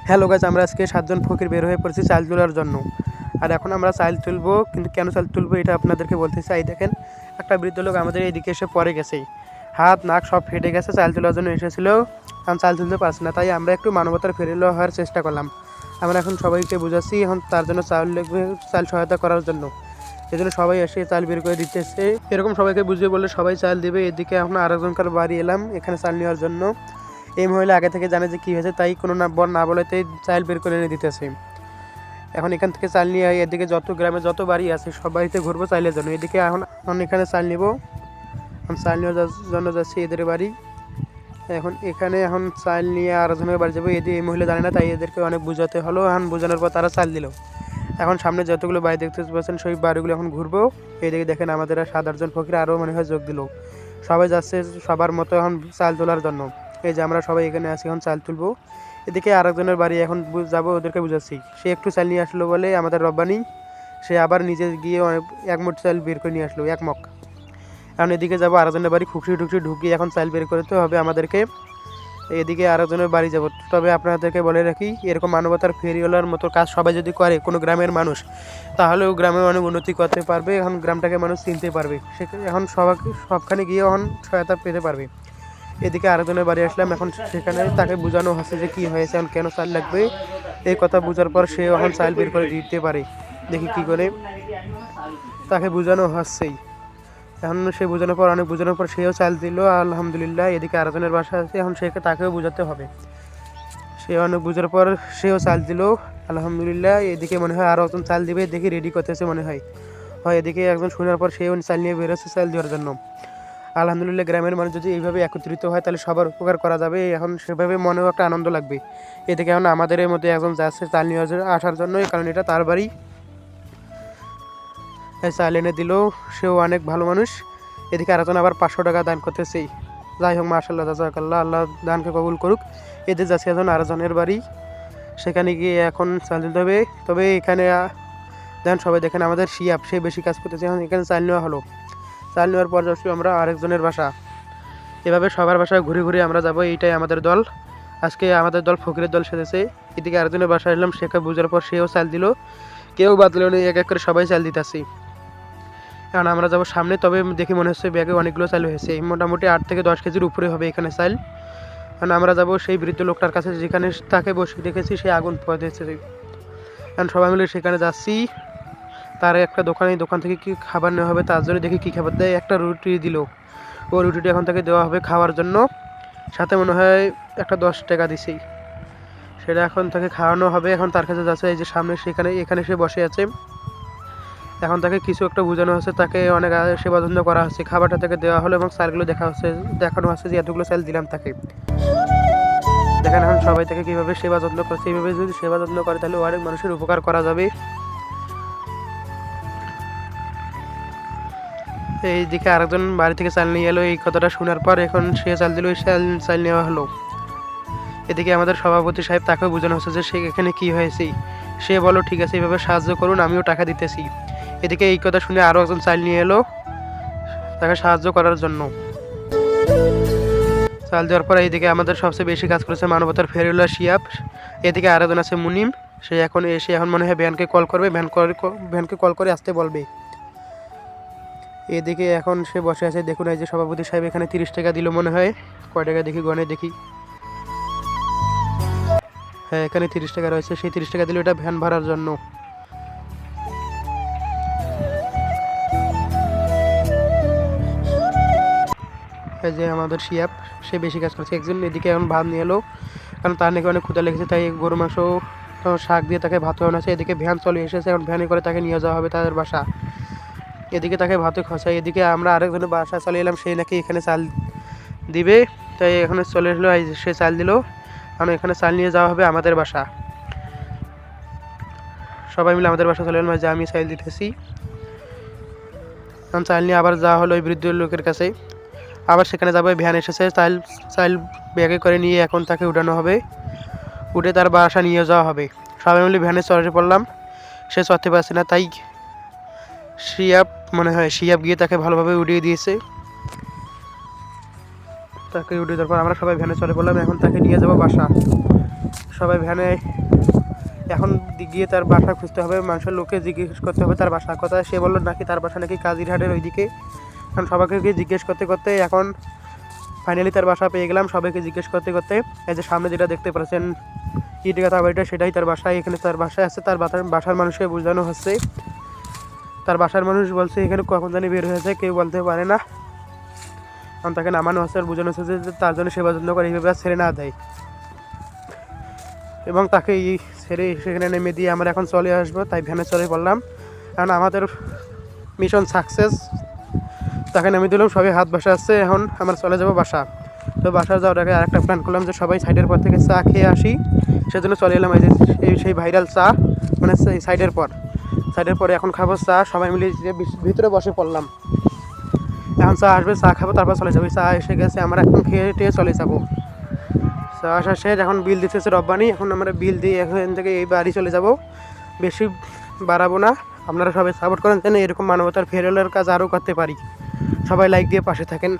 Hello guys, আমরা আজকে 7 জন ফকির বের হয়ে পড়েছি চাল তোলার জন্য। আর এখন আমরা চাল তুলবো, কিন্তু কেন চাল তুলবো এটা আপনাদেরকে বলতে চাই। দেখেন, একটা বৃদ্ধ লোক আমাদের এইদিকে এসে পড়ে গেছে, হাত নাক সব ফেটে গেছে। চাল তোলার জন্য এসেছিল, কারণ চাল তুলতে পারছে না। তাই আমরা একটু মানবতার ফেরিল হওয়ার চেষ্টা করলাম। আমরা এখন সবাইকে বুঝাচ্ছি, এখন তার জন্য চাল লাগবে, চাল সহায়তা করার জন্য। এই জন্য সবাই এসে চাল বের করে দিতেছে। এরকম সবাইকে বুঝিয়ে বললে সবাই চাল দেবে। এদিকে এখন আরেকজনকার বাড়ি এলাম এখানে চাল নেওয়ার জন্য। এই মহিলা আগে থেকে জানে যে কী হয়েছে, তাই কোনো না বলাতেই চাল বের করে এনে দিতেছে। এখন এখান থেকে চাল নিয়ে এদিকে যত গ্রামে যত বাড়ি আছে সব বাড়িতে ঘুরবো চাইলের জন্য। এদিকে এখন এখানে চাল নিব, চাল নেওয়ার জন্য যাচ্ছি এদের বাড়ি। এখন এখন চাল নিয়ে আরেকজনের বাড়ি যাবো। এই মহিলা জানে না, তাই এদেরকে অনেক বোঝাতে হলো। এখন বোঝানোর পর তারা চাল দিল। এখন সামনে যতগুলো বাড়ি দেখতে পাচ্ছেন সেই বাড়িগুলো এখন ঘুরবো। এইদিকে দেখেন আমাদের 7-8 জন ফকির আরও মনে হয় যোগ দিল। সবাই যাচ্ছে সবার মতো এখন চাল তোলার জন্য। এই যে আমরা সবাই এখানে আছি, এখন চাল তুলবো। এদিকে আরেকজনের বাড়ি এখন যাবো, ওদেরকে বুঝাচ্ছি। সে একটু চাল নিয়ে আসলো বলে আমাদের রব্বানি, সে আবার নিজে গিয়ে এক মুঠ চাল বের করে নিয়ে আসলো, এক মগ। এখন এদিকে যাবো আরেকজনের বাড়ি, খুকসি ঢুকিয়ে এখন চাল বের করতে হবে আমাদেরকে। এদিকে আরেকজনের বাড়ি যাব। তবে আপনাদেরকে বলে রাখি, এরকম মানবতার ফেরিওয়ালার মতো কাজ সবাই যদি করে কোনো গ্রামের মানুষ, তাহলেও গ্রামে অনেক উন্নতি করতে পারবে। এখন গ্রামটাকে মানুষ চিনতে পারবে, এখন সবখানে গিয়ে এখন সহায়তা পেতে পারবে। এদিকে আরেকজনের বাড়ি আসলাম, এখন সেখানে তাকে বোঝানো হচ্ছে যে কী হয়েছে, এখন কেন চাল লাগবে। এই কথা বোঝার পর সে এখন চাল বের করে দিতে পারে। দেখি কি করে, তাকে বোঝানো হচ্ছেই। এখন সে বোঝানোর পর অনেক বোঝানোর পর সেও চাল দিল, আলহামদুলিল্লাহ। এদিকে আরেকজনের বাসা আছে, এখন তাকেও বোঝাতে হবে। সে অনেক বোঝার পর সেও চাল দিল, আলহামদুলিল্লাহ। এদিকে মনে হয় আরও একজন চাল দিবে, দেখি রেডি করতেছে মনে হয়। এদিকে একজন শোনার পর সেও চাল নিয়ে বেরোচ্ছে চাল দেওয়ার জন্য। আলহামদুলিল্লাহ, গ্রামের মানুষ যদি এইভাবে একত্রিত হয় তাহলে সবার উপকার করা যাবে। এখন সেভাবে মনেও একটা আনন্দ লাগবে। এদিকে এখন আমাদের মধ্যে একজন যাচ্ছে চাল নিয়ে আসার জন্য, কারণ এটা তার বাড়ি। চাল এনে দিল, সেও অনেক ভালো মানুষ। এদিকে আরেকজন আবার 500 টাকা দান করতেছেই। যাই হোক, মাশাআল্লাহ, জাযাকাল্লাহ, আল্লাহ দানকে কবুল করুক। এদের যাচ্ছে একজন আরেকজনের বাড়ি, সেখানে গিয়ে এখন চাল দিতে হবে। তবে এখানে দেখেন, সবাই দেখেন আমাদের শিয়াব, সে বেশি কাজ করতেছে। এখন এখানে চাল নেওয়া হলো। চাল নেওয়ার পর যাচ্ছি আমরা আরেকজনের বাসা। এভাবে সবার বাসায় ঘুরে ঘুরে আমরা যাব। এইটাই আমাদের দল। আজকে আমাদের দল ফকিরের দল সেজেছে। এদিকে আরেকজনের বাসায় এলাম, সেখানে বোঝার পর সেও চাল দিল, কেউ বাদ দিল না, এক এক করে সবাই চাল দিতেছি। এখন আমরা যাবো সামনে। তবে দেখে মনে হচ্ছে ব্যাগে অনেকগুলো চাল হয়েছে, মোটামুটি 8 থেকে 10 কেজির উপরে হবে এখানে চাল। কারণ আমরা যাবো সেই বৃদ্ধ লোকটার কাছে, যেখানে তাকে বসে দেখেছি সে আগুন পোহাতেছে। কারণ সবাই মিলে সেখানে যাচ্ছি। তার একটা দোকান থেকে কি খাবার নেওয়া হবে, তার জন্য দেখি কী খাবার দেয়। একটা রুটি দিল, ও রুটিটা এখন তাকে দেওয়া হবে খাওয়ার জন্য। সাথে মনে হয় একটা 10 টাকা দিছি, সেটা এখন তাকে খাওয়ানো হবে। এখন তার কাছে যাচ্ছে, এই যে সামনে এখানে সে বসে আছে। এখন তাকে কিছু একটা বোঝানো হচ্ছে, তাকে অনেক সেবা যত্ন করা হচ্ছে। খাবারটা তাকে দেওয়া হলো এবং চালগুলো দেখানো হচ্ছে যে এতগুলো চাল দিলাম তাকে। দেখেন এখন সবাই তাকে কীভাবে সেবা যত্ন করছে। এইভাবে যদি সেবা যত্ন করে তাহলে অনেক মানুষের উপকার করা যাবে। এই দিকে আরেকজন বাড়ি থেকে চাল নিয়ে এলো। এই কথাটা শোনার পর এখন সে চাল দিল, চাল নেওয়া হলো। এদিকে আমাদের সভাপতি সাহেব, তাকেও বোঝানো হচ্ছে যে সে এখানে কী হয়েছে। সে বলো ঠিক আছে, এইভাবে সাহায্য করুন, আমিও টাকা দিতেছি। এদিকে এই কথা শুনে আরও একজন চাল নিয়ে এলো তাকে সাহায্য করার জন্য। চাল দেওয়ার পর এইদিকে আমাদের সবচেয়ে বেশি কাজ করেছে মানবতার ফেরিওয়ালা শিয়াব। এদিকে আরেকজন আছে মুনিম, সে এখন মনে হয় ভ্যানকে কল করবে, ভ্যানকে কল করে আসতে বলবে। এদিকে এখন সে বসে আছে। দেখুন, এই যে সভাপতি সাহেব এখানে 30 টাকা দিল মনে হয়। কয় টাকা দেখি, গনে দেখি। হ্যাঁ, এখানে 30 টাকা রয়েছে। সেই 30 টাকা দিল এটা ভ্যান ভাড়ার জন্য। এই যে আমাদের শিয়াব, সে বেশি কাজ করছে। একজন এদিকে এখন ভাত নিয়ে এলো, কারণ তার নাকি অনেক ক্ষুধা লেগেছে, তাই গরু মাংস শাক দিয়ে তাকে ভাত খাওয়ানো আছে। এদিকে ভ্যান চলে এসেছে, এখন ভ্যানে করে তাকে নিয়ে যাওয়া হবে তাদের বাসা। এদিকে তাকে ভাতে খসায়। এদিকে আমরা আরেকজনের বাসা চলে এলাম, সেই নাকি এখানে চাল দিবে, তাই এখানে চলে এলো। সে চাল দিল, কারণ এখানে চাল নিয়ে যাওয়া হবে আমাদের বাসা। সবাই মিলে আমাদের বাসা চলে এলাম, যে আমি চাল দিতেছি। কারণ চাল নিয়ে আবার যাওয়া হলো ওই বৃদ্ধ লোকের কাছে। আবার সেখানে যাবে, ভ্যান এসেছে, চাল ব্যাগে করে নিয়ে এখন তাকে উঠানো হবে, উঠে তার বাসা নিয়ে যাওয়া হবে। সবাই মিলে ভ্যানে চড়ে পড়লাম। সে চড়তে পারছে না, তাই শিয়াব গিয়ে তাকে ভালোভাবে উঠিয়ে দিয়েছে। তাকে উঠিয়ে দেওয়ার পর আমরা সবাই ভ্যানে চলে পড়লাম। এখন তাকে নিয়ে যাবো বাসা। সবাই ভ্যানে এখন গিয়ে তার বাসা খুঁজতে হবে, মানুষের লোককে জিজ্ঞেস করতে হবে তার বাসা কথা। সে বললো নাকি তার বাসা নাকি কাজিরহাটের ওইদিকে। এখন সবাইকে গিয়ে জিজ্ঞেস করতে করতে এখন ফাইনালি তার বাসা পেয়ে গেলাম। সবাইকে জিজ্ঞেস করতে করতে এই যে সামনে যেটা দেখতে পাচ্ছেন ইটগাথা বাড়িটা, সেটাই তার বাসায়। এখানে তার বাসায় আছে, তার বাসার মানুষকে বোঝানো হচ্ছে। তার বাসার মানুষ বলছে এখানে কখন জানি বের হয়েছে কেউ বলতে পারে না। কারণ তাকে নামানো হচ্ছে আর বোঝানো হচ্ছে যে তার জন্য সেবা যত্ন করে এইভাবে ছেড়ে না দেয়, এবং তাকে এই ছেড়ে সেখানে নেমে দিয়ে আমরা এখন চলে আসবো। তাই ভ্যানে চলে পড়লাম, কারণ আমাদের মিশন সাকসেস। তাকে নেমে দিলাম, সবাই হাত বসে আসছে। এখন আমরা চলে যাব বাসা। তো বাসা যাওয়ার আগে আরেকটা প্ল্যান করলাম যে সবাই সাইডের পর থেকে চা খেয়ে আসি, সেজন্য চলে এলাম এই যে সেই ভাইরাল চা, মানে সাইডের পরে এখন খাবো চা। সবাই মিলে যে ভিতরে বসে পড়লাম, এখন চা আসবে, চা খাবো, তারপর চলে যাবো। চা এসে গেছে, আমরা এখন খেয়ে টেয়ে চলে যাবো। চা আসা শেষ, এখন বিল দিতেছে রব্বানি। এখন আমরা বিল দিয়ে এখান থেকে এই বাড়ি চলে যাব, বেশি বাড়াবো না। আপনারা সবাই সাপোর্ট করেন যেন এরকম মানবতার ফেরিওয়ালার কাজ আরও করতে পারি। সবাই লাইক দিয়ে পাশে থাকেন।